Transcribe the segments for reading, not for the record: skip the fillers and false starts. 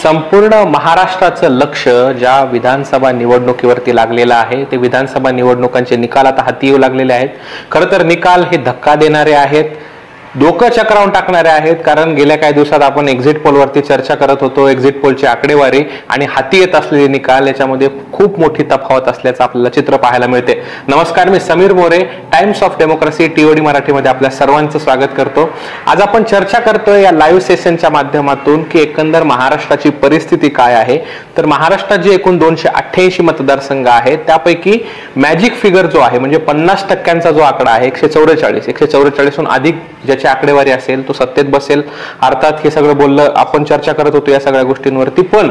संपूर्ण महाराष्ट्राचं लक्ष ज्या विधानसभा निवडणुकीवरती लागलेलं आहे ते विधानसभा निवडणुकांचे निकाल आता हाती येऊ लागलेले आहेत। खरं तर निकाल हे धक्का देणारे आहेत, डोकं चक्रावून टाकणारे आहेत। कारण गेल्या काही दिवसात आपण एक्झिट पोलवरती चर्चा करत होतो, एक्झिट पोलची आकडेवारी आणि हाती येत असलेले निकाल याच्यामध्ये खूप मोठी तफावत असल्याचं आपल्याला चित्र पाहायला मिळते। नमस्कार, मी Sameer More, Times of Democracy TOD मराठीमध्ये आपल्या सर्वांचं स्वागत करतो। आज आपण चर्चा करतोय या लाईव्ह सेशनच्या माध्यमातून की एकंदर महाराष्ट्राची परिस्थिती काय आहे। तर महाराष्ट्रात जे एकूण 288 मतदारसंघ आहेत त्यापैकी मॅजिक फिगर जो आहे म्हणजे 50% जो आकडा आहे 144हून अधिक ज्याची आकडेवारी असेल तो सत्तेत बसेल। अर्थात हे सगळं बोललं आपण चर्चा करत होतो या सगळ्या गोष्टींवरती, पण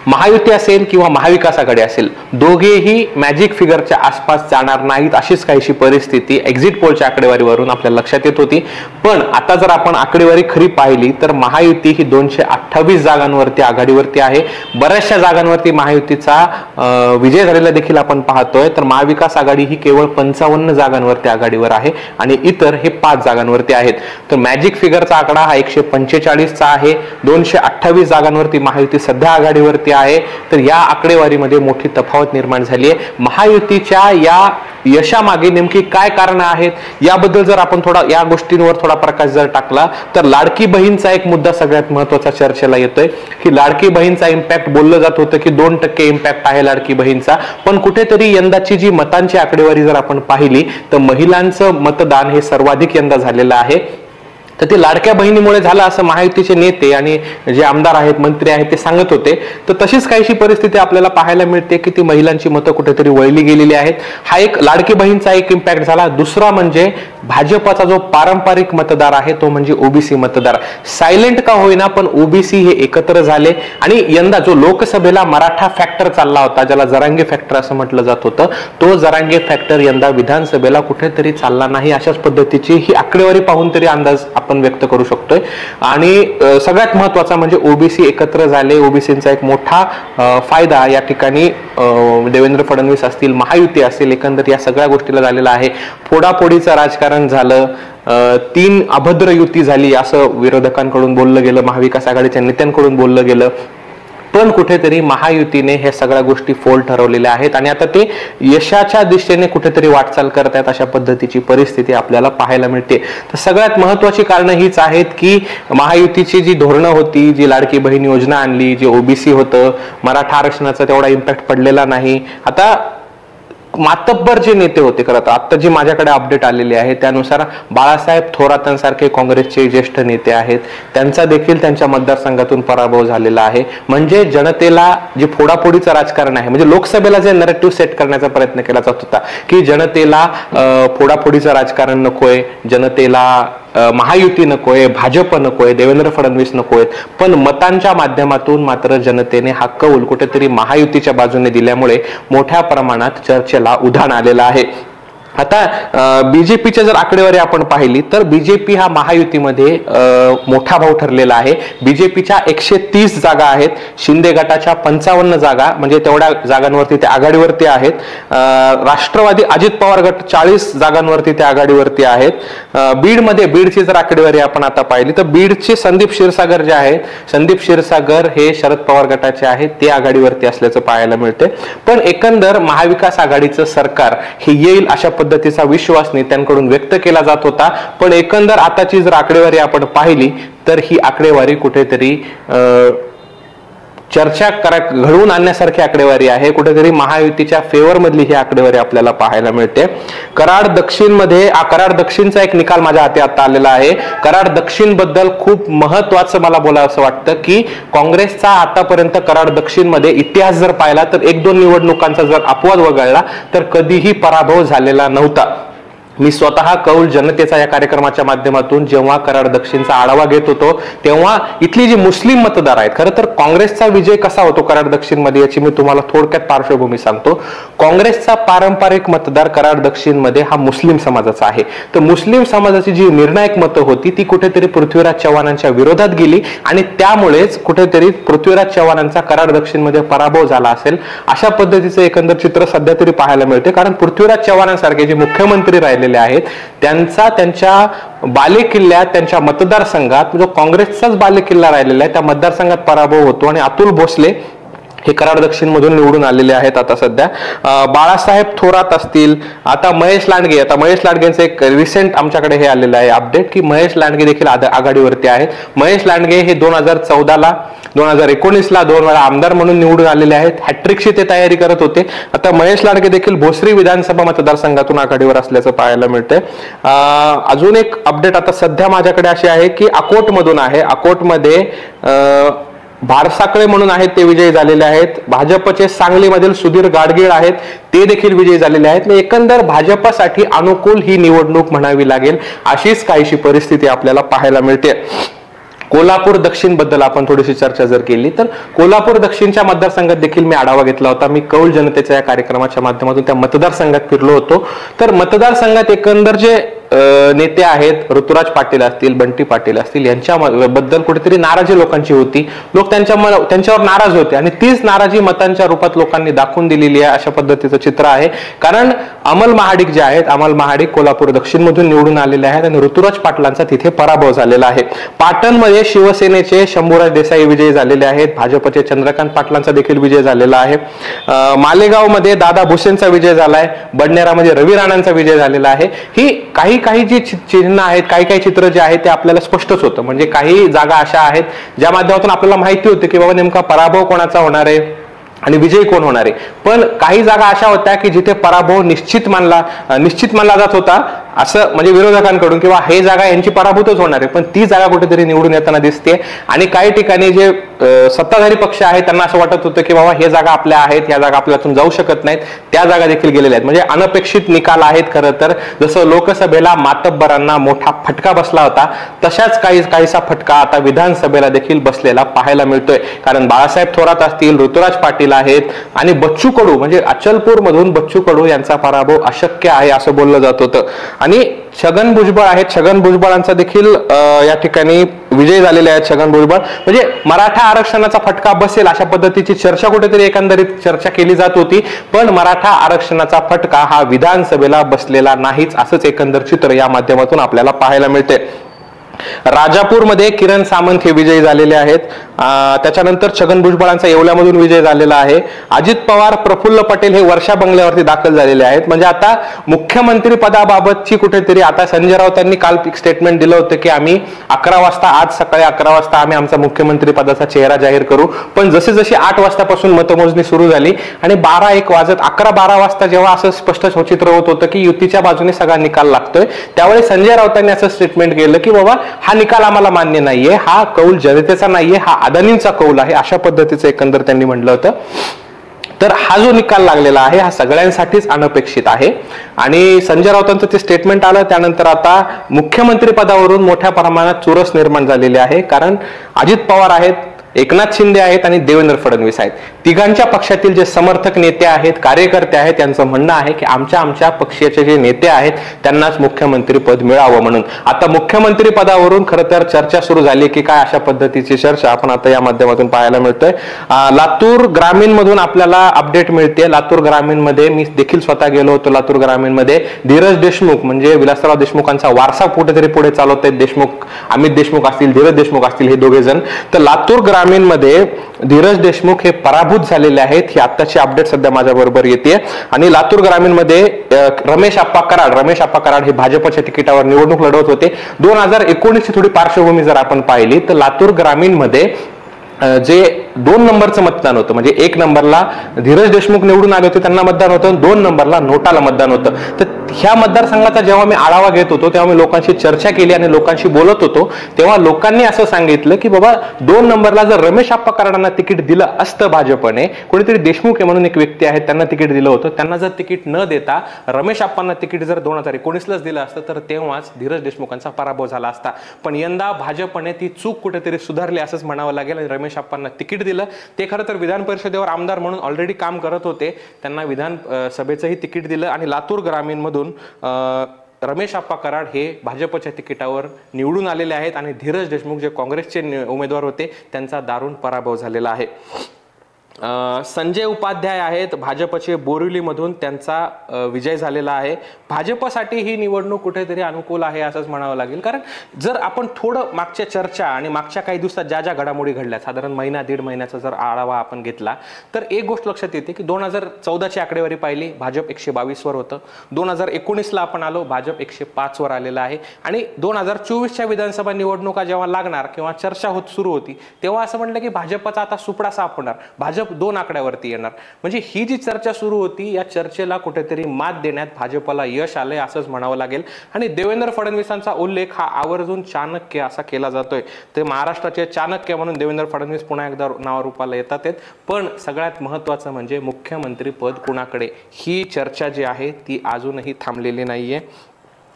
महायुती असेल किंवा महाविकास आघाडी असेल दोघेही मॅजिक फिगरच्या आसपास जाणार नाहीत अशीच काहीशी परिस्थिती एक्झिट पोलच्या आकडेवारीवरून आपल्याला लक्षात येत होती। पण आता जर आपण आकडेवारी खरी पाहिली तर महायुती ही 228 जागांवरती आघाडीवरती आहे। बऱ्याचशा जागांवरती महायुतीचा विजय झालेला देखील आपण पाहतोय। तर महाविकास आघाडी ही केवळ 55 जागांवरती आघाडीवर आहे आणि इतर हे 5 जागांवरती आहेत। तर मॅजिक फिगरचा आकडा हा 145चा आहे। 228 जागांवरती महायुती सध्या आघाडीवरती आहे। तर या आकडेवारीमध्ये मोठी तफावत निर्माण झाली आहे। महायुतीच्या या यशामागे नेमकी काय कारण आहेत याबद्दल जर आपण थोडा या गोष्टींवर थोडा प्रकाश जर टाकला तर लाडकी बहीणचा एक मुद्दा सगळ्यात महत्त्वाचा चर्चेला येतोय की लाडकी बहीणचा इम्पॅक्ट बोललं जात होतं की 2% इम्पॅक्ट आहे लाडकी बहीणचा, पण कुठेतरी यंदाची जी मतांची आकडेवारी जर आपण पाहिली तर महिलांचं मतदान हे सर्वाधिक यंदा झालेलं आहे। तर ते लाडक्या बहिणीमुळे झालं असं महायुतीचे नेते आणि जे आमदार आहेत, मंत्री आहेत ते सांगत होते। तर तशीच काहीशी परिस्थिती आपल्याला पाहायला मिळते की ती महिलांची मतं कुठेतरी वळली गेलेली आहेत। हा एक लाडकी बहीणचा एक इम्पॅक्ट झाला। दुसरा म्हणजे भाजपचा जो पारंपरिक मतदार आहे तो म्हणजे ओबीसी मतदार सायलेंट का होईना पण ओबीसी हे एकत्र झाले आणि यंदा जो लोकसभेला मराठा फॅक्टर चालला होता ज्याला जरांगे फॅक्टर असं म्हटलं जात होतं तो जरांगे फॅक्टर यंदा विधानसभेला कुठेतरी चालला नाही अशाच पद्धतीची ही आकडेवारी पाहून तरी अंदाज आपण व्यक्त करू शकतोय। आणि सगळ्यात महत्त्वाचा म्हणजे ओबीसी एकत्र झाले, ओबीसींचा एक मोठा फायदा या ठिकाणी देवेंद्र फडणवीस असतील, महायुती असेल, एकंदर या सगळ्या गोष्टीला झालेला आहे। फोडाफोडीचं राजकारण झालं, 3 अभद्र युती झाली असं विरोधकांकडून बोललं गेलं, महाविकास आघाडीच्या नेत्यांकडून बोललं गेलं, पण कुठेतरी महायुतीने हे सगळ्या गोष्टी फोल ठरवलेल्या आहेत आणि आता ते यशाच्या दिशेने कुठेतरी वाटचाल करत आहेत अशा पद्धतीची परिस्थिती आपल्याला पाहायला मिळते। तर सगळ्यात महत्त्वाची कारणं हीच आहेत की महायुतीची जी धोरणं होती, जी लाडकी बहीण योजना आणली, जे ओबीसी होतं, मराठा आरक्षणाचा तेवढा इम्पॅक्ट पडलेला नाही। आता मातब्बर जे नेते होते, खरं तर आता जी माझ्याकडे अपडेट आलेली आहे त्यानुसार बाळासाहेब थोरातांसारखे काँग्रेसचे ज्येष्ठ नेते आहेत त्यांचा देखील त्यांच्या मतदारसंघातून पराभव झालेला आहे। म्हणजे जनतेला जे फोडाफोडीचं राजकारण आहे म्हणजे लोकसभेला जे नरेटिव्ह सेट करण्याचा प्रयत्न केला जात होता की जनतेला फोडाफोडीचं राजकारण नकोय, जनतेला महायुती नकोय, भाजप नकोय, देवेंद्र फडणवीस नकोय, पण मतांच्या माध्यमातून मात्र जनतेने हा कौल कुठेतरी महायुतीच्या बाजूने दिल्यामुळे मोठ्या प्रमाणात चर्चेला उधाण आलेलं आहे। आता बीजेपीच्या जर आकडेवारी आपण पाहिली तर बीजेपी हा महायुतीमध्ये मोठा भाऊ ठरलेला आहे। बीजेपीच्या 130 जागा आहेत, शिंदे गटाच्या 55 जागा म्हणजे तेवढ्या जागांवरती ते आघाडीवरती आहेत। राष्ट्रवादी अजित पवार गट 40 जागांवरती ते आघाडीवरती आहेत। बीडमध्ये बीडची जर आकडेवारी आपण आता पाहिली तर बीडचे संदीप क्षीरसागर जे आहेत, संदीप क्षीरसागर हे शरद पवार गटाचे आहेत, ते आघाडीवरती असल्याचं पाहायला मिळते। पण एकंदर महाविकास आघाडीचं सरकार हे येईल अशा पद्धतीचा विश्वास नेत्यांकडून व्यक्त केला जात होता। पण एकंदर आताची जर आकडेवारी आपण पाहिली तर ही आकडेवारी कुठेतरी चर्चा घडवून आणण्यासारखी आकडेवारी आहे। कुठेतरी महायुतीच्या फेवर मधली ही आकडेवारी आपल्याला पाहायला मिळते। कराड दक्षिणचा एक निकाल माझ्या हाती आता आलेला आहे। कराड दक्षिण बद्दल खूप महत्त्वाचं मला बोलावंसं वाटतं की काँग्रेसचा आतापर्यंत कराड दक्षिण मध्ये इतिहास जर पाहिला तर 1-2 निवडणुकांचा जर अपवाद वगळला तर कधीही पराभव झालेला नव्हता। मी स्वतः कौल जनतेचा या कार्यक्रमाच्या माध्यमातून जेव्हा कराड दक्षिणचा आढावा घेत होतो तेव्हा इथली जी मुस्लिम मतदार आहेत, खरं तर काँग्रेसचा विजय कसा होतो कराड दक्षिण मध्ये याची मी तुम्हाला थोडक्यात पार्श्वभूमी सांगतो। काँग्रेसचा पारंपरिक मतदार कराड दक्षिण मध्ये हा मुस्लिम समाजाचा आहे। तर मुस्लिम समाजाची जी निर्णायक मतं होती ती कुठेतरी पृथ्वीराज चव्हाणांच्या विरोधात गेली आणि त्यामुळेच कुठेतरी पृथ्वीराज चव्हाणांचा कराड दक्षिण मध्ये पराभव झाला असेल अशा पद्धतीचं एकंदर चित्र सध्या तरी पाहायला मिळते। कारण पृथ्वीराज चव्हाणांसारखे जे मुख्यमंत्री राहिले राहिलेले आहेत त्यांचा त्यांच्या बालेकिल्ल्यात त्यांच्या मतदारसंघात जो काँग्रेसचाच बालेकिल्ला राहिलेला आहे त्या मतदारसंघात पराभव होतो आणि अतुल भोसले हे कराड दक्षिण मधून निवडून आलेले आहेत आता सध्या. बाळासाहेब थोरात असतील, आता महेश लांडगेंचं एक रिसेंट आमच्याकडे हे आलेलं आहे अपडेट की महेश लांडगे देखील आघाडीवरती आहेत. महेश लांडगे हे 2014ला 2019ला 2 वेळा आमदार म्हणून निवडून आलेले आहेत. हॅट्रिकची ते तयारी करत होते. आता महेश लांडगे देखील भोसरी विधानसभा मतदारसंघातून आघाडीवर असल्याचं पाहायला मिळतंय. अजून एक अपडेट आता सध्या माझ्याकडे अशी आहे की अकोट मधून आहे. अकोटमध्ये भारसाकळे म्हणून आहेत ते विजयी झालेले आहेत. भाजपचे सांगलीमधील सुधीर गाडगीळ आहेत ते देखील विजयी झालेले आहेत. एकंदर भाजपसाठी अनुकूल ही निवडणूक म्हणावी लागेल अशीच काहीशी परिस्थिती आपल्याला पाहायला मिळते. कोल्हापूर दक्षिण बद्दल आपण थोडीशी चर्चा जर केली तर कोल्हापूर दक्षिणच्या मतदारसंघात देखील मी आढावा घेतला होता. मी कौल जनतेच्या या कार्यक्रमाच्या माध्यमातून त्या मतदारसंघात फिरलो होतो. तर मतदारसंघात एकंदर जे नेते आहेत ऋतुराज पाटील असतील, बंटी पाटील असतील यांच्या बद्दल कुठेतरी नाराजी लोकांची होती. लोक त्यांच्यावर नाराज होते आणि तीच नाराजी मतांच्या रूपात लोकांनी दाखवून दिलेली आहे अशा पद्धतीचं चित्र आहे. कारण अमल महाडिक जे आहेत, अमल महाडिक कोल्हापूर दक्षिण मधून निवडून आलेले आहेत आणि ऋतुराज पाटलांचा तिथे पराभव झालेला आहे. पाटणमध्ये शिवसेनेचे शंभूराज देसाई विजयी झालेले आहेत. भाजपचे चंद्रकांत पाटलांचा देखील विजय झालेला आहे. मालेगाव मध्ये दादा भुसेंचा विजय झालाय. बडनेरामध्ये रवी राणांचा विजय झालेला आहे. ही काही जी चिन्ह आहेत, काही चित्र जे आहेत ते आपल्याला स्पष्टच होतं. म्हणजे काही जागा अशा आहेत ज्या माध्यमातून आपल्याला माहिती होते की बाबा नेमका पराभव कोणाचा होणार आहे आणि विजयी कोण होणार आहे. पण काही जागा अशा होत्या की जिथे पराभव निश्चित मानला जात होता असं म्हणजे विरोधकांकडून किंवा हे जागा यांची पराभूतच होणार आहे. पण ती जागा कुठेतरी निवडून येताना दिसते आणि काही ठिकाणी जे सत्ताधारी पक्ष आहेत त्यांना असं वाटत होतं की बाबा हे जागा आपल्या आहेत, या जागा आपल्यातून जाऊ शकत नाहीत, त्या जागा देखील गेलेल्या आहेत. म्हणजे अनपेक्षित निकाल आहेत. खरं तर जसं लोकसभेला मातब्बरांना मोठा फटका बसला होता तशाच काहीसा फटका आता विधानसभेला देखील बसलेला पाहायला मिळतोय. कारण बाळासाहेब थोरात असतील, ऋतुराज पाटील आहेत आणि बच्चू कडू म्हणजे अचलपूर मधून बच्चू कडू यांचा पराभव अशक्य आहे असं बोललं जात होतं. आणि छगन भुजबळ आहेत, छगन भुजबळांचा देखील या ठिकाणी विजय झालेले आहेत. छगन भुजबळ म्हणजे मराठा आरक्षणाचा फटका बसेल अशा पद्धतीची चर्चा कुठेतरी एकंदरीत चर्चा केली जात होती. पण मराठा आरक्षणाचा फटका हा विधानसभेला बसलेला नाहीच असंच एकंदर चित्र या माध्यमातून आपल्याला पाहायला मिळते. राजापूरमध्ये किरण सामंत हे विजयी झालेले आहेत. त्याच्यानंतर छगन भुजबळांचा येवल्यामधून विजय झालेला आहे. अजित पवार, प्रफुल्ल पटेल हे वर्षा बंगल्यावरती दाखल झालेले आहेत. म्हणजे आता मुख्यमंत्री पदाबाबतची कुठेतरी आता संजय राऊतांनी काल एक स्टेटमेंट दिलं होतं की आम्ही 11 वाजता आज सकाळी 11 वाजता आम्ही आमचा मुख्यमंत्री पदाचा चेहरा जाहीर करू. पण जसे 8 वाजतापासून मतमोजणी सुरू झाली आणि 11-12 वाजता जेव्हा असं स्पष्ट चित्र होत होतं की युतीच्या बाजूने सगळा निकाल लागतोय त्यावेळी संजय राऊतांनी असं स्टेटमेंट केलं की बाबा हा निकाल आम्हाला मान्य नाहीये, हा कौल जनतेचा नाहीये, हा अदानींचा कौल आहे अशा पद्धतीचं एकंदर त्यांनी म्हटलं होतं. तर हा जो निकाल लागलेला आहे हा सगळ्यांसाठीच अनपेक्षित आहे. आणि संजय राऊतांचं ते स्टेटमेंट आलं त्यानंतर आता मुख्यमंत्री पदावरून मोठ्या प्रमाणात चुरस निर्माण झालेली आहे. कारण अजित पवार आहेत, एकनाथ शिंदे आहेत आणि देवेंद्र फडणवीस आहेत. तिघांच्या पक्षातील जे समर्थक नेते आहेत, कार्यकर्ते आहेत त्यांचं म्हणणं आहे की आमच्या पक्षाचे जे नेते आहेत त्यांनाच मुख्यमंत्री पद मिळावं म्हणून. आता मुख्यमंत्री पदावरून खरं तर चर्चा सुरू झाली की काय अशा पद्धतीची चर्चा आपण आता या माध्यमातून पाहायला मिळतोय. लातूर ग्रामीण मधून आपल्याला अपडेट मिळते. लातूर ग्रामीण मध्ये मी देखील स्वतः गेलो होतो. लातूर ग्रामीण मध्ये धीरज देशमुख म्हणजे विलासराव देशमुखांचा वारसा कुठेतरी पुढे चालवत आहेत. देशमुख, अमित देशमुख असतील, धीरज देशमुख असतील हे दोघे जण. तर लातूर ग्रामीण मध्ये धीरज देशमुख हे पराभूत झालेले आहेत. ही आत्ताची अपडेट सध्या माझ्या बरोबर येते. आणि लातूर ग्रामीण मध्ये रमेश आप्पा कराड हे भाजपच्या तिकिटावर निवडणूक लढवत होते. 2019 ची थोडी पार्श्वभूमी जर आपण पाहिली तर लातूर ग्रामीण मध्ये जे 2 नंबरचं मतदान होतं म्हणजे 1 नंबरला धीरज देशमुख निवडून आले होते त्यांना मतदान होतं, 2 नंबरला नोटाला मतदान होतं. तर ह्या मतदारसंघाचा जेव्हा मी आढावा घेत होतो तेव्हा मी लोकांशी चर्चा केली आणि लोकांशी बोलत होतो तेव्हा लोकांनी असं सांगितलं की बाबा 2 नंबरला जर रमेश आप्पा कराडांना तिकीट दिलं असतं भाजपने, कोणीतरी देशमुख हे म्हणून एक व्यक्ती आहेत त्यांना तिकीट दिलं होतं, त्यांना जर तिकीट न देता रमेश आप्पांना तिकीट जर 2019लाच दिलं असतं तर तेव्हाच धीरज देशमुखांचा पराभव झाला असता. पण यंदा भाजपने ती चूक कुठेतरी सुधारली असंच म्हणावं लागेल आणि रमेश आप्पांना तिकीट दिलं. ते खरं तर विधान परिषदेवर आमदार म्हणून ऑलरेडी काम करत होते, त्यांना विधान सभेचंही तिकीट दिलं आणि लातूर ग्रामीण मधून रमेश आप्पा कराड हे भाजपच्या तिकिटावर निवडून आलेले आहेत आणि धीरज देशमुख जे काँग्रेसचे उमेदवार होते त्यांचा दारुण पराभव झालेला आहे. संजय उपाध्याय आहेत भाजपचे, बोरिवलीमधून त्यांचा विजय झालेला आहे. भाजपसाठी ही निवडणूक कुठेतरी अनुकूल आहे असंच म्हणावं लागेल. कारण जर आपण थोडं मागच्या चर्चा आणि मागच्या काही दिवसात ज्या ज्या घडामोडी घडल्या, साधारण महिना दीड महिन्याचा जर आढावा आपण घेतला तर एक गोष्ट लक्षात येते की 2014ची आकडेवारी पाहिली, भाजप 122 वर होतं. 2019ला आपण आलो, भाजप 105 वर आलेला आहे. आणि 2024च्या विधानसभा निवडणुका जेव्हा लागणार किंवा चर्चा सुरू होती तेव्हा असं म्हणलं की भाजपचा आता सुपडा सापडणार, भाजप 2 आकड्यावरती येणार. म्हणजे ही जी चर्चा सुरू होती या चर्चेला कुठेतरी मात देण्यात भाजपला यश आलंय असंच म्हणावं लागेल. आणि देवेंद्र फडणवीसांचा उल्लेख हा आवर्जून चाणक्य असा केला जातोय. ते महाराष्ट्राचे चाणक्य म्हणून देवेंद्र फडणवीस पुन्हा एकदा नावारूपाला येतात. पण सगळ्यात महत्त्वाचं म्हणजे मुख्यमंत्री पद कुणाकडे, ही चर्चा जी आहे ती अजूनही थांबलेली नाहीये.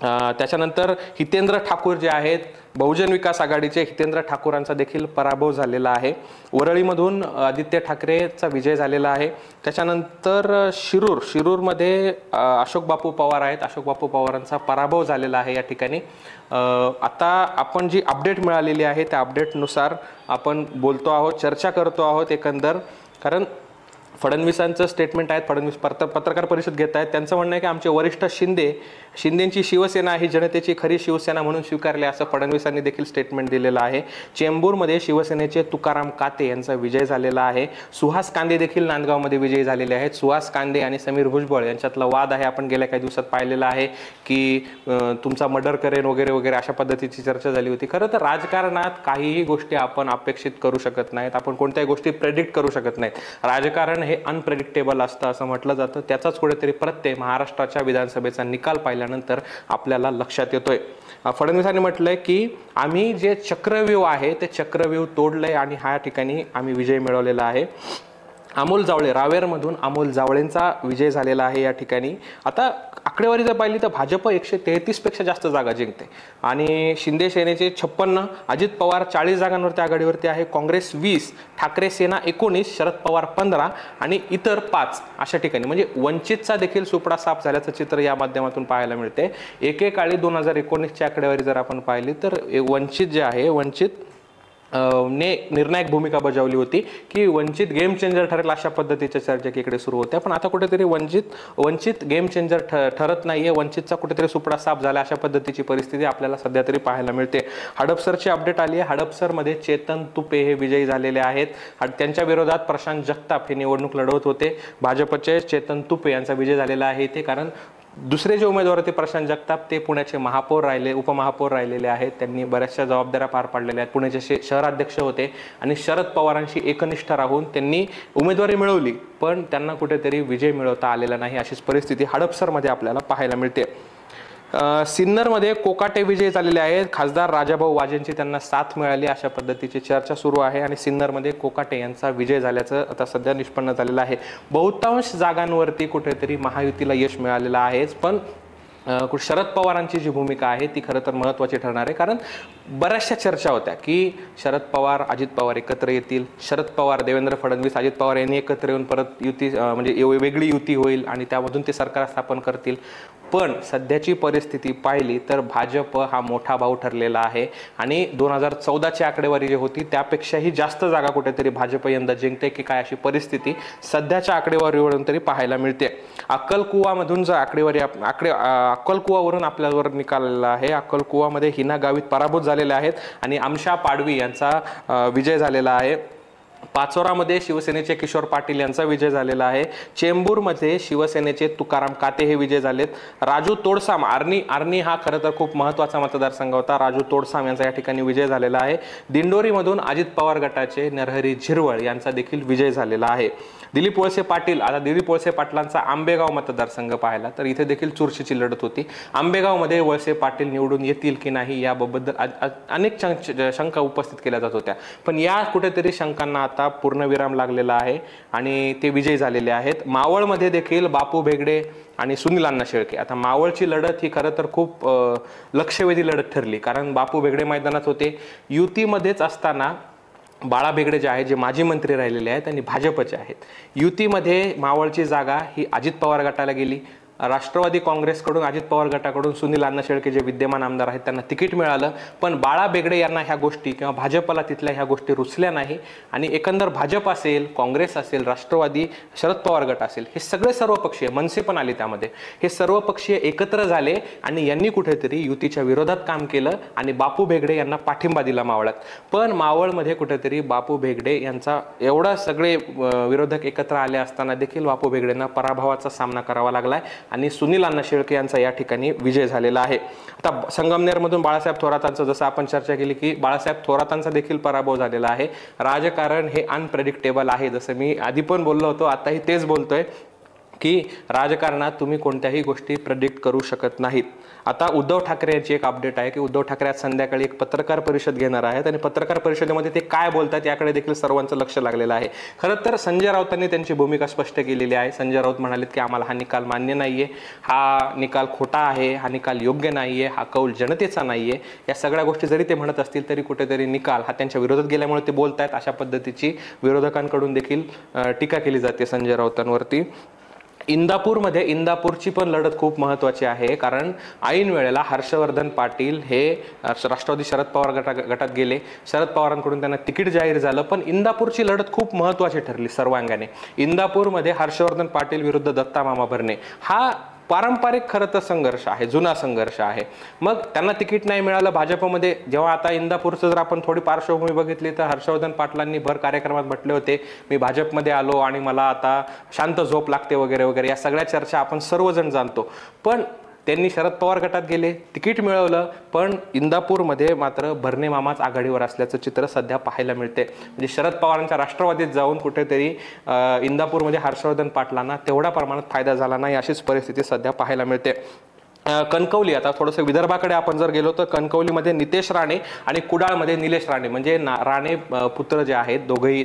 त्याच्यानंतर हितेंद्र ठाकूर जे आहेत बहुजन विकास आघाडीचे, हितेंद्र ठाकूरांचा देखील पराभव झालेला आहे. वरळीमधून आदित्य ठाकरेचा विजय झालेला आहे. त्याच्यानंतर शिरूरमध्ये अशोक बापू पवार आहेत, अशोक बापू पवारांचा पराभव झालेला आहे या ठिकाणी. आता आपण जी अपडेट मिळालेली आहे त्या अपडेटनुसार आपण बोलतो आहोत, चर्चा करतो आहोत एकंदर. कारण फडणवीसांचं स्टेटमेंट आहे, फडणवीस पत्रकार परिषद घेत आहेत. त्यांचं म्हणणं आहे की आमचे वरिष्ठ शिंदेची शिवसेना ही जनतेची खरी शिवसेना म्हणून स्वीकारली असं फडणवीसांनी देखील स्टेटमेंट दिलेलं आहे. चेंबूरमध्ये शिवसेनेचे तुकाराम काते यांचा विजय झालेला आहे. सुहास कांदे देखील नांदगावमध्ये विजयी झालेले आहेत. सुहास कांदे आणि समीर भुजबळ यांच्यातला वाद आहे, आपण गेल्या काही दिवसात पाहिलेला आहे की तुमचा मर्डर करेन वगैरे वगैरे अशा पद्धतीची चर्चा झाली होती. खरं तर राजकारणात काहीही गोष्टी आपण अपेक्षित करू शकत नाहीत, आपण कोणत्याही गोष्टी प्रेडिक्ट करू शकत नाहीत. राजकारण हे अनप्रेडिक्टेबल असतं असं म्हटलं जातं. त्याचाच कुठेतरी प्रत्यय महाराष्ट्राच्या विधानसभेचा निकाल पाहिल्यानंतर आपल्याला लक्षात येतोय. फडणवीसांनी म्हटलंय की आम्ही जे चक्रव्यूह आहे ते चक्रव्यूह तोडलंय आणि ह्या ठिकाणी आम्ही विजय मिळवलेला आहे. अमोल जावळे, रावेरमधून अमोल जावळेंचा विजय झालेला आहे या ठिकाणी. आता आकडेवारी जर पाहिली तर भाजप 133 पेक्षा जास्त जागा जिंकते आणि शिंदे सेनेचे 56, अजित पवार 40 जागांवरती आघाडीवरती आहे, काँग्रेस 20, ठाकरे सेना 19, शरद पवार 15 आणि इतर 5 अशा ठिकाणी. म्हणजे वंचितचा देखील सुपडा साफ झाल्याचं चित्र या माध्यमातून पाहायला मिळते. एकेकाळी 2019ची आकडेवारी जर आपण पाहिली तर वंचित जे आहे, वंचित ने निर्णायक भूमिका बजावली होती की वंचित गेम चेंजर ठरेल अशा पद्धतीच्या चर्चा इकडे सुरू होत्या. पण आता कुठेतरी वंचित गेम चेंजर ठरत नाहीये, वंचितचा कुठेतरी सुपडा साफ झाला अशा पद्धतीची परिस्थिती आपल्याला सध्या तरी पाहायला मिळते. हडपसरची अपडेट आली आहे. हडपसरमध्ये चेतन तुपे हे विजयी झालेले आहेत. त्यांच्या विरोधात प्रशांत जगताप हे निवडणूक लढवत होते. भाजपचे चेतन तुपे यांचा विजय झालेला आहे इथे. कारण दुसरे जे उमेदवार होते प्रशांत जगताप ते पुण्याचे महापौर राहिले, उपमहापौर राहिलेले आहेत. त्यांनी बऱ्याचशा जबाबदाऱ्या पार पाडलेल्या आहेत. पुण्याचे शहराध्यक्ष होते आणि शरद पवारांशी एकनिष्ठ राहून त्यांनी उमेदवारी मिळवली, पण त्यांना कुठेतरी विजय मिळवता आलेला नाही अशीच परिस्थिती हडपसरमध्ये आपल्याला पाहायला मिळते. सिन्नरमध्ये कोकाटे विजयी झालेले आहेत. खासदार राजाभाऊ वाजेंची त्यांना साथ मिळाली अशा पद्धतीची चर्चा सुरू आहे आणि सिन्नरमध्ये कोकाटे यांचा विजय झाल्याचं आता सध्या निष्पन्न झालेलं आहे. बहुतांश जागांवरती कुठेतरी महायुतीला यश मिळालेलं आहेच, पण शरद पवारांची जी भूमिका आहे ती खरं तर महत्त्वाची ठरणार आहे. कारण बऱ्याचशा चर्चा होत्या की शरद पवार अजित पवार एकत्र येतील, शरद पवार देवेंद्र फडणवीस अजित पवार यांनी एकत्र येऊन परत युती म्हणजे वेगळी युती होईल आणि त्यामधून ते सरकार स्थापन करतील. पण सध्याची परिस्थिती पाहिली तर भाजप हा मोठा भाऊ ठरलेला आहे आणि 2014ची आकडेवारी जी होती त्यापेक्षाही जास्त जागा कुठेतरी भाजप यंदा जिंकते की काय अशी परिस्थिती सध्याच्या आकडेवारीवरून तरी पाहायला मिळते. अक्कलकुवामधून जर अक्कलकुवावरून आपल्यावर निकाललेला आहे. अक्कलकुवामध्ये हिना गावित पराभूत झालेले आहेत आणि आमशा पाडवी यांचा विजय झालेला आहे. पाचोरामध्ये शिवसेनेचे किशोर पाटील यांचा विजय झालेला आहे. चेंबूरमध्ये शिवसेनेचे तुकाराम काते हे विजय झालेत. राजू तोडसाम, आर्नी हा खरं तर खूप महत्त्वाचा मतदारसंघ होता, राजू तोडसाम यांचा या ठिकाणी विजय झालेला आहे. दिंडोरीमधून अजित पवार गटाचे नरहरी झिरवळ यांचा देखील विजय झालेला आहे. दिलीप वळसे पाटील, आता दिलीप वळसे पाटलांचा आंबेगाव मतदारसंघ पाहिला तर इथे देखील चुरशीची लढत होती. आंबेगावमध्ये वळसे पाटील निवडून येतील की नाही याबाबत अनेक शंका उपस्थित केल्या जात होत्या, पण या कुठेतरी शंकांना आता पूर्णविराम लागलेला आहे आणि ते विजयी झालेले आहेत. मावळमध्ये देखील बापू भेगडे आणि सुनील अण्णा शेळके. आता मावळची लढत ही खरं तर खूप लक्षवेधी लढत ठरली, कारण बापू भेगडे मैदानात होते. युतीमध्येच असताना बाळा भेगडे जे आहेत, जे माजी मंत्री राहिलेले आहेत आणि भाजपचे आहेत, युतीमध्ये मावळची जागा ही अजित पवार गटाला गेली. राष्ट्रवादी काँग्रेसकडून अजित पवार गटाकडून सुनील अण्णा शेळके जे विद्यमान आमदार आहेत त्यांना तिकीट मिळालं, पण बाळा बेगडे यांना ह्या गोष्टी किंवा भाजपला तिथल्या ह्या गोष्टी रुचल्या नाही आणि एकंदर भाजप असेल, काँग्रेस असेल, राष्ट्रवादी, शरद पवार गट असेल, हे सगळे सर्वपक्षीय, मनसे पण आले त्यामध्ये, हे सर्वपक्षीय एकत्र झाले आणि यांनी कुठेतरी युतीच्या विरोधात काम केलं आणि बापू बेगडे यांना पाठिंबा दिला मावळात. पण मावळमध्ये कुठेतरी बापू बेगडे यांचा एवढा सगळे विरोधक एकत्र आले असताना देखील बापू बेगडेंना पराभवाचा सामना करावा लागलाय आणि सुनील अण्णा शेळके यांचा या ठिकाणी विजय झालेला आहे. आता संगमनेरमधून बाळासाहेब थोरातांचं जसं आपण चर्चा केली की बाळासाहेब थोरातांचा देखील पराभव झालेला आहे. राजकारण हे अनप्रेडिक्टेबल आहे, जसं मी आधी पण बोललो होतो, आताही तेच बोलतोय की राजकारणात तुम्ही कोणत्याही गोष्टी प्रेडिक्ट करू शकत नाहीत. आता उद्धव ठाकरे यांची एक अपडेट आहे की उद्धव ठाकरे आज संध्याकाळी एक पत्रकार परिषद घेणार आहेत आणि पत्रकार परिषदेमध्ये ते काय बोलतात याकडे देखील सर्वांचं लक्ष लागलेलं आहे. खरं तर संजय राऊतांनी त्यांची भूमिका स्पष्ट केलेली आहे. संजय राऊत म्हणालेत की आम्हाला हा निकाल मान्य नाहीये, हा निकाल खोटा आहे, हा निकाल योग्य नाहीये, हा कौल जनतेचा नाहीये. या सगळ्या गोष्टी जरी ते म्हणत असतील तरी कुठेतरी निकाल हा त्यांच्या विरोधात गेल्यामुळे ते बोलतायत. अशा पद्धतीची विरोधकांकडून देखील टीका केली जाते संजय राऊतांवरती. इंदापूरची पण लढत खूप महत्त्वाची आहे, कारण ऐन वेळेला हर्षवर्धन पाटील हे राष्ट्रवादी शरद पवार गटात गेले, शरद पवारांकडून त्यांना तिकीट जाहीर झालं, पण इंदापूरची लढत खूप महत्त्वाची ठरली सर्वांगाने. इंदापूरमध्ये हर्षवर्धन पाटील विरुद्ध दत्ता मामा भरणे हा पारंपरिक खरं तर संघर्ष आहे, जुना संघर्ष आहे. मग त्यांना तिकीट नाही मिळालं भाजपमध्ये. जेव्हा आता इंदापूरचं जर आपण थोडी पार्श्वभूमी बघितली तर हर्षवर्धन पाटलांनी भर कार्यक्रमात म्हटले होते मी भाजपमध्ये आलो आणि मला आता शांत झोप लागते वगैरे वगैरे, या सगळ्या चर्चा आपण सर्वजण जाणतो. पण त्यांनी शरद पवार गटात गेले, तिकीट मिळवलं, पण इंदापूरमध्ये मात्र भरणे मामाच आघाडीवर असल्याचं चित्र सध्या पाहायला मिळते. म्हणजे शरद पवारांच्या राष्ट्रवादीत जाऊन कुठेतरी इंदापूरमध्ये हर्षवर्धन पाटलांना तेवढ्या प्रमाणात फायदा झाला नाही, अशीच परिस्थिती सध्या पाहायला मिळते. कणकवली, आता थोडंसं विदर्भाकडे आपण जर गेलो तर कणकवलीमध्ये नितेश राणे आणि कुडाळमध्ये निलेश राणे म्हणजे राणे पुत्र जे आहेत,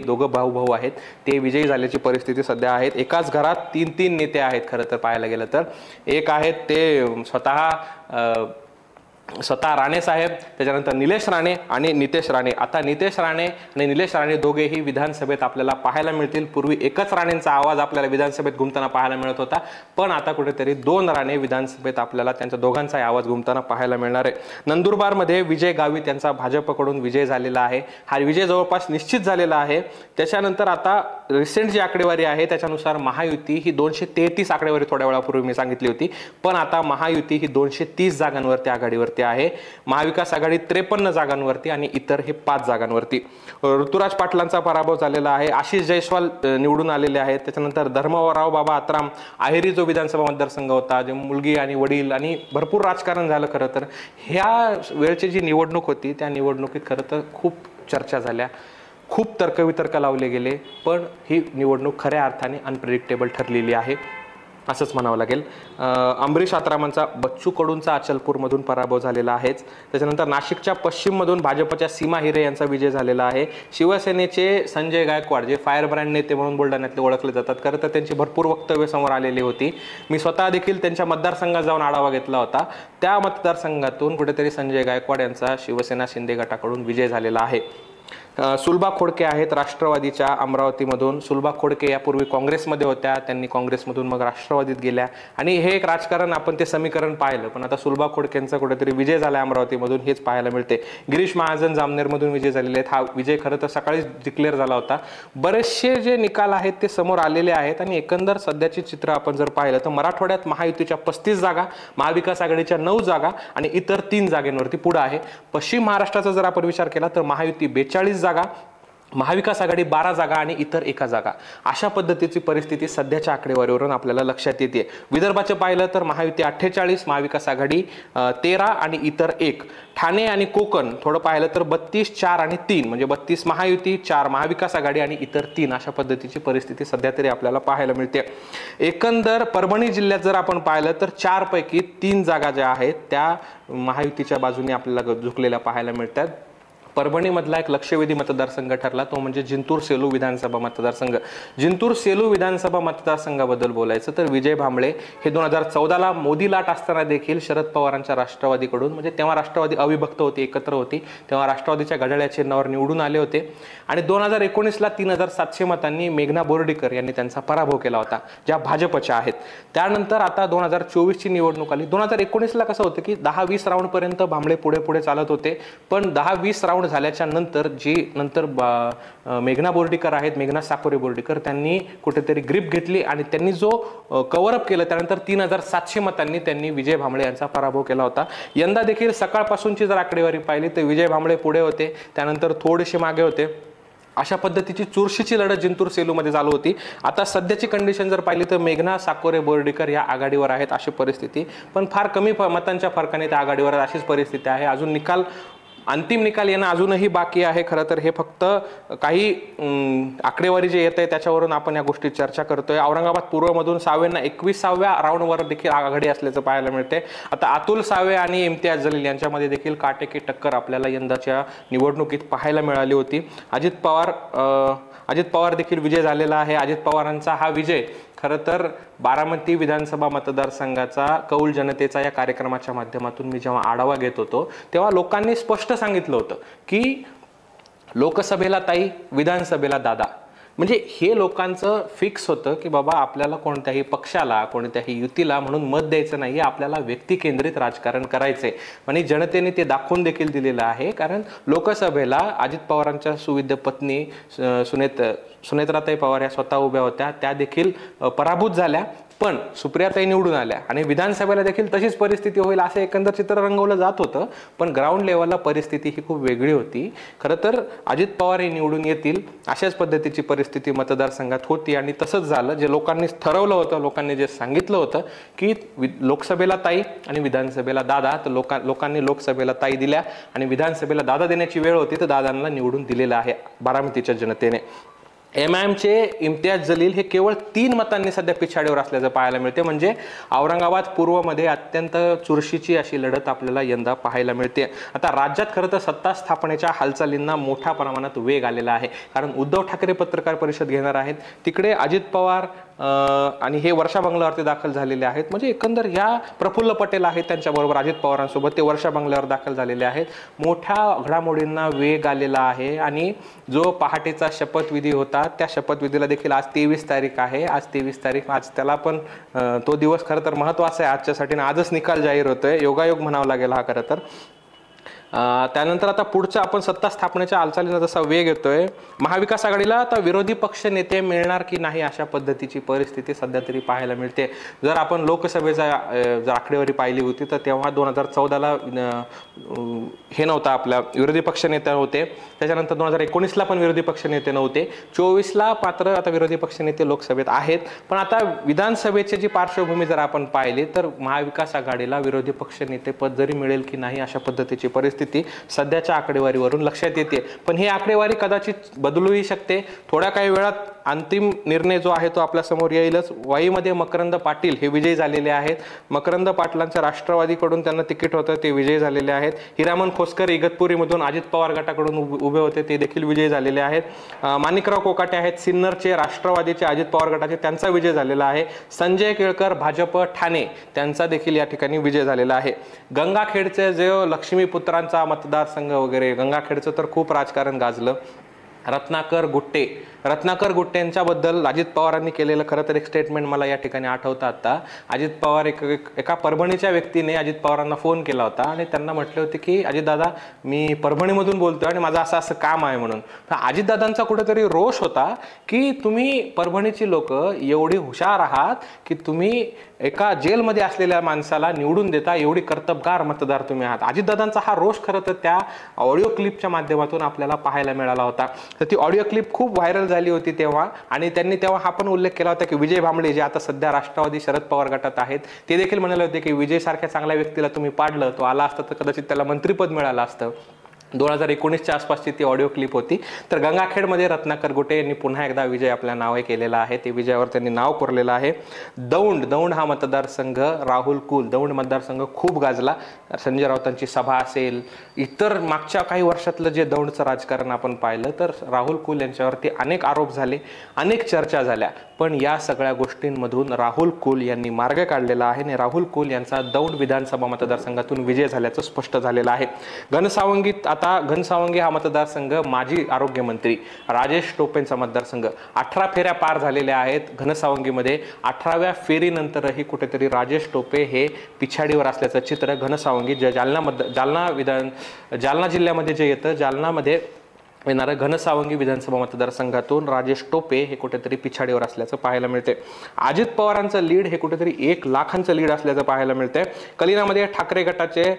दोघं भाऊ आहेत, ते विजयी झाल्याची परिस्थिती सध्या आहे. एकाच घरात तीन तीन नेते आहेत खरं तर पाहायला गेलं तर. एक आहेत ते स्वतः राणे साहेब, त्याच्यानंतर निलेश राणे आणि नितेश राणे. आता नितेश राणे आणि निलेश राणे दोघेही विधानसभेत आपल्याला पाहायला मिळतील. पूर्वी एकच राणेंचा आवाज आपल्याला विधानसभेत घुमताना पाहायला मिळत होता, पण आता कुठेतरी दोन राणे विधानसभेत आपल्याला त्यांच्या दोघांचाही आवाज घुमताना पाहायला मिळणार आहे. नंदुरबारमध्ये विजय गावित यांचा भाजपकडून विजय झालेला आहे. हा विजय जवळपास निश्चित झालेला आहे. त्याच्यानंतर आता रिसेंट जी आकडेवारी आहे त्याच्यानुसार महायुती ही 233 आकडेवारी थोड्या वेळापूर्वी मी सांगितली होती, पण आता महायुती ही 230 जागांवरती आघाडीवरती आहे. महाविकास आघाडी 53 जागांवरती आणि इतर हे 5 जागांवरती. ऋतुराज पाटलांचा पराभव झालेला आहे. आशिष जयस्वाल निवडून आलेले आहेत. त्याच्यानंतर धर्मराव बाबा आत्राम, आहेरी जो विधानसभा मतदारसंघ होता, जे मुलगी आणि वडील आणि भरपूर राजकारण झालं. खरं तर ह्या वेळची जी निवडणूक होती त्या निवडणुकीत खरं तर खूप चर्चा झाल्या, खूप तर्कवितर्क लावले गेले, पण ही निवडणूक खऱ्या अर्थाने अनप्रेडिक्टेबल ठरलेली आहे असंच म्हणावं लागेल. अंबरीश आत्रामांचा बच्चू कडूंचा अचलपूरमधून पराभव झालेला आहेच. त्याच्यानंतर नाशिकच्या पश्चिममधून भाजपच्या सीमा हिरे यांचा विजय झालेला आहे. शिवसेनेचे संजय गायकवाड जे फायर ब्रँड नेते म्हणून बुलढाण्यातले ओळखले जातात, खरं तर त्यांची भरपूर वक्तव्य समोर आलेली होती. मी स्वतः देखील त्यांच्या मतदारसंघात जाऊन आढावा घेतला होता. त्या मतदारसंघातून कुठेतरी संजय गायकवाड यांचा शिवसेना शिंदे गटाकडून विजय झालेला आहे. सुलभा खोडके आहेत राष्ट्रवादीच्या अमरावतीमधून. सुलभा खोडके यापूर्वी काँग्रेसमध्ये होत्या, त्यांनी काँग्रेसमधून मग राष्ट्रवादीत गेल्या आणि हे एक राजकारण आपण ते समीकरण पाहिलं, पण आता सुलभा खोडकेंचा कुठेतरी विजय झाला अमरावतीमधून हेच पाहायला मिळते. गिरीश महाजन जामनेरमधून विजय झालेले आहेत. हा विजय खरं तर सकाळीच डिक्लेअर झाला होता. बरेचसे जे निकाल आहेत ते समोर आलेले आहेत आणि एकंदर सध्याचे चित्र आपण जर पाहिलं तर मराठवाड्यात महायुतीच्या 35 जागा, महाविकास आघाडीच्या 9 जागा आणि इतर 3 जागांवरती पुढे आहे. पश्चिम महाराष्ट्राचा जर आपण विचार केला तर महायुती 42 जागा, महाविकास आघाडी 12 जागा आणि इतर 1 जागा, अशा पद्धतीची परिस्थिती सध्याच्या आकडेवारीवरून आपल्याला लक्षात येते. विदर्भाचे पाहिलं तर महायुती 48, महाविकास आघाडी 13 आणि इतर 1. ठाणे आणि कोकण थोडं पाहिलं तर 32, 4 आणि 3 म्हणजे 32 महायुती, 4 महाविकास आघाडी आणि इतर 3 अशा पद्धतीची परिस्थिती सध्या तरी आपल्याला पाहायला मिळते. एकंदर परभणी जिल्ह्यात जर आपण पाहिलं तर 4 पैकी 3 जागा ज्या आहेत त्या महायुतीच्या बाजूने आपल्याला झुकलेल्या पाहायला मिळतात. परभणीमधला एक लक्षवेधी मतदारसंघ ठरला, तो म्हणजे जिंतूर सेलू विधानसभा मतदारसंघ. जिंतूर सेलू विधानसभा मतदारसंघाबद्दल बोलायचं तर विजय भांबळे हे 2014ला मोदी लाट असताना देखील शरद पवारांच्या राष्ट्रवादीकडून, म्हणजे तेव्हा राष्ट्रवादी अविभक्त होती, एकत्र होती, तेव्हा राष्ट्रवादीच्या घड्याळ्या चिन्हावर निवडून आले होते. आणि 2019ला 3700 मतांनी मेघना बोर्डीकर यांनी त्यांचा पराभव केला होता, ज्या भाजपच्या आहेत. त्यानंतर आता 2024ची निवडणूक आली. 2019ला कसं होतं की 10-20 राऊंडपर्यंत भांबळे पुढे पुढे चालत होते, पण 10-20 राऊंड झाल्याच्या नंतर मेघना बोर्डीकर आहेत, मेघना साकोरे बोर्डीकर, त्यांनी कुठेतरी ग्रीप घेतली आणि त्यांनी जो कव्हरअप केलं, त्यानंतर 3700 मतांनी त्यांनी विजय भांबळे यांचा पराभव केला होता. यंदा देखील सकाळपासूनची जर आकडेवारी पाहिली तर विजय भांबळे पुढे होते, त्यानंतर थोडेसे मागे होते. अशा पद्धतीची चुरशीची लढत जिंतूर सेलूमध्ये चालू होती. आता सध्याची कंडिशन जर पाहिली तर मेघना साकोरे बोर्डीकर या आघाडीवर आहेत अशी परिस्थिती, पण फार कमी मतांच्या फरकाने त्या आघाडीवर अशीच परिस्थिती आहे. अजून अंतिम निकाल येणं अजूनही बाकी आहे. खरं तर हे फक्त काही आकडेवारी जे येत आहे त्याच्यावरून आपण या गोष्टी चर्चा करतोय. औरंगाबाद पूर्वमधून सावेंना 21व्या राऊंडवर देखील आघाडी असल्याचं पाहायला मिळते. आता अतुल सावे आणि इम्तियाज जलील यांच्यामध्ये देखील काटेकी टक्कर आपल्याला यंदाच्या निवडणुकीत पाहायला मिळाली होती. अजित पवार देखील विजय झालेला आहे. अजित पवारांचा हा विजय खरं तर बारामती विधानसभा मतदारसंघाचा कौल जनतेचा या कार्यक्रमाच्या माध्यमातून मी जेव्हा आढावा घेत होतो तेव्हा लोकांनी स्पष्ट सांगितलं होतं की लोकसभेला ताई, विधानसभेला दादा. म्हणजे हे लोकांचं फिक्स होतं की बाबा आपल्याला कोणत्याही पक्षाला, कोणत्याही युतीला म्हणून मत द्यायचं नाही, आपल्याला व्यक्ती केंद्रित राजकारण करायचंय. आणि जनतेने ते दाखवून देखील दिलेलं आहे. कारण लोकसभेला अजित पवारांच्या सुविद्य पत्नी सुनेत्राताई पवार या स्वतः उभ्या होत्या, त्या देखील पराभूत झाल्या, पण सुप्रियाताई निवडून आल्या. आणि विधानसभेला देखील तशीच परिस्थिती होईल असं एकंदर चित्र रंगवलं जात होतं, पण ग्राउंड लेवलला परिस्थिती ही खूप वेगळी होती. खरं तर अजित पवार हे निवडून येतील अशाच पद्धतीची परिस्थिती मतदारसंघात होती आणि तसंच झालं. जे लोकांनी ठरवलं होतं, लोकांनी जे सांगितलं होतं की लोकसभेला ताई आणि विधानसभेला दादा, तर लोकांनी लोकसभेला ताई दिल्या आणि विधानसभेला दादा देण्याची वेळ होती तर दादांना निवडून दिलेलं आहे बारामतीच्या जनतेने. MIMचे इम्तियाज जलील हे केवळ 3 मतांनी सध्या पिछाडीवर असल्याचं पाहायला मिळते. म्हणजे औरंगाबाद पूर्वमध्ये अत्यंत चुरशीची अशी लढत आपल्याला यंदा पाहायला मिळते. आता राज्यात खरं तर सत्ता स्थापनेच्या हालचालींना मोठ्या प्रमाणात वेग आलेला आहे, कारण उद्धव ठाकरे पत्रकार परिषद घेणार आहेत, तिकडे अजित पवार आणि हे वर्षा बंगल्यावरती दाखल झालेले आहेत. म्हणजे एकंदर ह्या प्रफुल्ल पटेल आहेत त्यांच्याबरोबर अजित पवारांसोबत, ते वर्षा बंगल्यावर दाखल झालेले आहेत. मोठ्या घडामोडींना वेग आलेला आहे. आणि जो पहाटेचा शपथविधी होता त्या शपथविधीला देखील आज 23 तारीख आहे. आज 23 तारीख, आज त्याला पण तो दिवस खरं तर महत्त्वाचा आहे आजच्यासाठी. आजच निकाल जाहीर होतोय, योगायोग म्हणावा लागेल हा खरं तर. त्यानंतर आता पुढच्या आपण सत्ता स्थापनेच्या हालचालीला जसा वेग येतोय, महाविकास आघाडीला आता विरोधी पक्ष नेते मिळणार की नाही अशा पद्धतीची परिस्थिती सध्या तरी पाहायला मिळते. जर आपण लोकसभेचा जर आकडेवारी पाहिली होती तर तेव्हा 2014ला हे नव्हतं, आपल्या विरोधी पक्ष नेते होते. त्याच्यानंतर 2019ला पण विरोधी पक्ष नेते नव्हते. 24ला मात्र आता विरोधी पक्ष नेते लोकसभेत आहेत. पण आता विधानसभेची जी पार्श्वभूमी जर आपण पाहिली तर महाविकास आघाडीला विरोधी पक्ष नेते पद जरी मिळेल की नाही अशा पद्धतीची परिस्थिती सध्याच्या आकडेवारीवरून लक्षात येते. पण ही आकडेवारी कदाचित बदलूही शकते. थोड्या काही वेळात अंतिम निर्णय जो आहे तो आपल्या समोर येईलच. वाईमध्ये मकरंद पाटील हे विजयी झालेले आहेत. मकरंद पाटलांच्या राष्ट्रवादीकडून त्यांना तिकीट होतं, ते विजयी झालेले आहेत. हिरामन खोसकर इगतपुरीमधून अजित पवार गटाकडून उभे होते, ते देखील विजयी झालेले आहेत. माणिकराव कोकाटे आहेत सिन्नरचे, राष्ट्रवादीचे अजित पवार गटाचे, त्यांचा विजय झालेला आहे. संजय केळकर भाजप ठाणे, त्यांचा देखील या ठिकाणी विजय झालेला आहे. गंगाखेडचे जे लक्ष्मीपुत्रांचा मतदारसंघ वगैरे, गंगाखेडचं तर खूप राजकारण गाजलं. रत्नाकर गुट्टेंच्या बद्दल अजित पवारांनी केलेलं खरं तर एक स्टेटमेंट मला या ठिकाणी आठवतं. आता अजित पवार एका परभणीच्या व्यक्तीने अजित पवारांना फोन केला होता आणि त्यांना म्हटले होते की अजितदादा, मी परभणीमधून बोलतोय आणि माझं असं असं काम आहे म्हणून. अजितदादांचा कुठेतरी रोष होता की तुम्ही परभणीची लोक एवढी हुशार आहात की तुम्ही एका जेलमध्ये असलेल्या माणसाला निवडून देता, एवढी कर्तबगार मतदार तुम्ही आहात. अजितदादांचा हा रोष खरं तर त्या ऑडिओ क्लिपच्या माध्यमातून आपल्याला पाहायला मिळाला होता. तर ती ऑडिओ क्लिप खूप व्हायरल झाली होती तेव्हा, आणि त्यांनी तेव्हा हा पण उल्लेख केला होता की विजय भांबळे जे आता सध्या राष्ट्रवादी शरद पवार गटात आहेत, ते देखील म्हणाले होते की विजय सारख्या चांगल्या व्यक्तीला तुम्ही पाडलं, तो आला असता तर कदाचित त्याला मंत्रिपद मिळालं असतं. 2019च्या आसपासची ती ऑडिओ क्लिप होती. तर गंगाखेडमध्ये रत्नाकर गुटे यांनी पुन्हा एकदा विजय आपल्या नावे केलेला आहे. ते विजयावर त्यांनी नाव कोरलेलं आहे. दौंड हा मतदारसंघ, राहुल कुल दौंड मतदारसंघ खूप गाजला. संजय राऊतांची सभा असेल, इतर मागच्या काही वर्षातलं जे दौंडचं राजकारण आपण पाहिलं तर राहुल कुल यांच्यावरती अनेक आरोप झाले, अनेक चर्चा झाल्या. पण या सगळ्या गोष्टींमधून राहुल कुल यांनी मार्ग काढलेला आहे आणि राहुल कुल यांचा दौंड विधानसभा मतदारसंघातून विजय झाल्याचं स्पष्ट झालेलं आहे. घनसावंगीत आता घनसावंगी हा मतदारसंघ माजी आरोग्यमंत्री राजेश टोपेंचा मतदारसंघ. 18 फेऱ्या पार झालेल्या आहेत घनसावंगीमध्ये. 18व्या फेरीनंतरही कुठेतरी राजेश टोपे हे पिछाडीवर असल्याचं चित्र घनसावंगी जालना जिल्ह्यामध्ये जे येतं, जालनामध्ये येणारं घनसावंगी विधानसभा मतदारसंघातून राजेश टोपे हे कुठेतरी पिछाडीवर असल्याचं पाहायला मिळते. अजित पवारांचं लीड हे कुठेतरी 1 लाखांचं लीड असल्याचं पाहायला मिळते. कलिनामध्ये ठाकरे गटाचे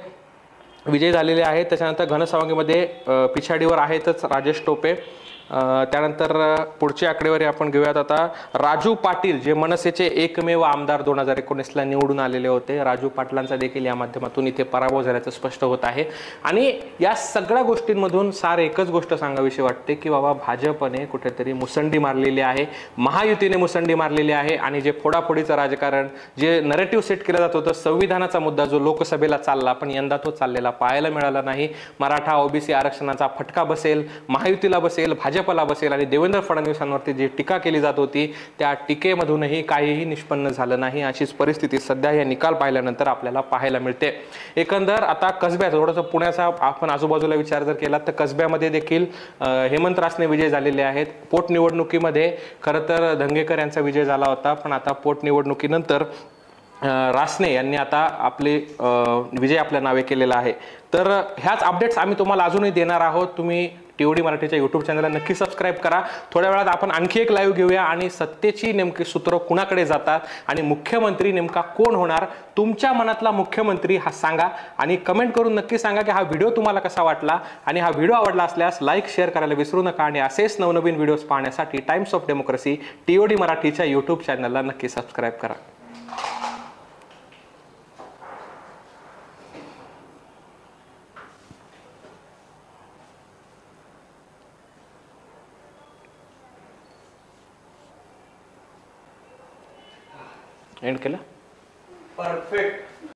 विजय झालेले आहेत. त्याच्यानंतर घनसावंगीमध्ये पिछाडीवर आहेतच राजेश टोपे. त्यानंतर पुढची आकडेवारी आपण घेऊयात आता. राजू पाटील जे मनसेचे एकमेव आमदार 2019ला निवडून आलेले होते, राजू पाटलांचा देखील या माध्यमातून इथे पराभव झाल्याचं स्पष्ट होत आहे. आणि या सगळ्या गोष्टींमधून सार एकच गोष्ट सांगावीशी वाटते की बाबा भाजपने कुठेतरी मुसंडी मारलेली आहे, महायुतीने मुसंडी मारलेली आहे. आणि जे फोडाफोडीचं राजकारण, जे नरेटिव्ह सेट केलं जात होतं, संविधानाचा मुद्दा जो लोकसभेला चालला पण यंदा तो चाललेला पाहायला मिळाला नाही. मराठा ओबीसी आरक्षणाचा फटका बसेल, महायुतीला बसेल, भाजपला बसेल. आणि देवेंद्र फडणवीसांवरती जी टीका केली जात होती त्या टीकेमधूनही काहीही निष्पन्न झालं नाही. अशीच परिस्थिती सध्या हे निकाल पाहिल्यानंतर आपल्याला पाहायला मिळते. एकंदर आता कसब्यात थोडंसं पुण्याचा आपण आजूबाजूला विचार जर केला तर कसब्यामध्ये देखील हेमंत रासने विजय झालेले आहेत. पोटनिवडणुकीमध्ये खरं तर धंगेकर यांचा विजय झाला होता, पण आता पोटनिवडणुकीनंतर रासने यांनी आता आपले विजय आपल्या नावे केलेला आहे. तर ह्याच अपडेट्स आम्ही तुम्हाला अजूनही देणार आहोत. तुम्ही टीओडी मराठीच्या यूट्यूब चॅनलला नक्की सबस्क्राईब करा. थोड्या वेळात आपण आणखी एक लाईव्ह घेऊया आणि सत्तेची नेमकी सूत्र कुणाकडे जातात आणि मुख्यमंत्री नेमका कोण होणार, तुमच्या मनातला मुख्यमंत्री हा सांगा आणि कमेंट करून नक्की सांगा की हा व्हिडिओ तुम्हाला कसा वाटला. आणि हा व्हिडिओ आवडला असल्यास लाईक शेअर करायला विसरू नका. आणि असेच नवनवीन व्हिडिओज पाहण्यासाठी टाइम्स ऑफ डेमोक्रेसी टीओडी मराठीच्या यूट्यूब चॅनलला नक्की सबस्क्राईब करा. एंड केलं. परफेक्ट.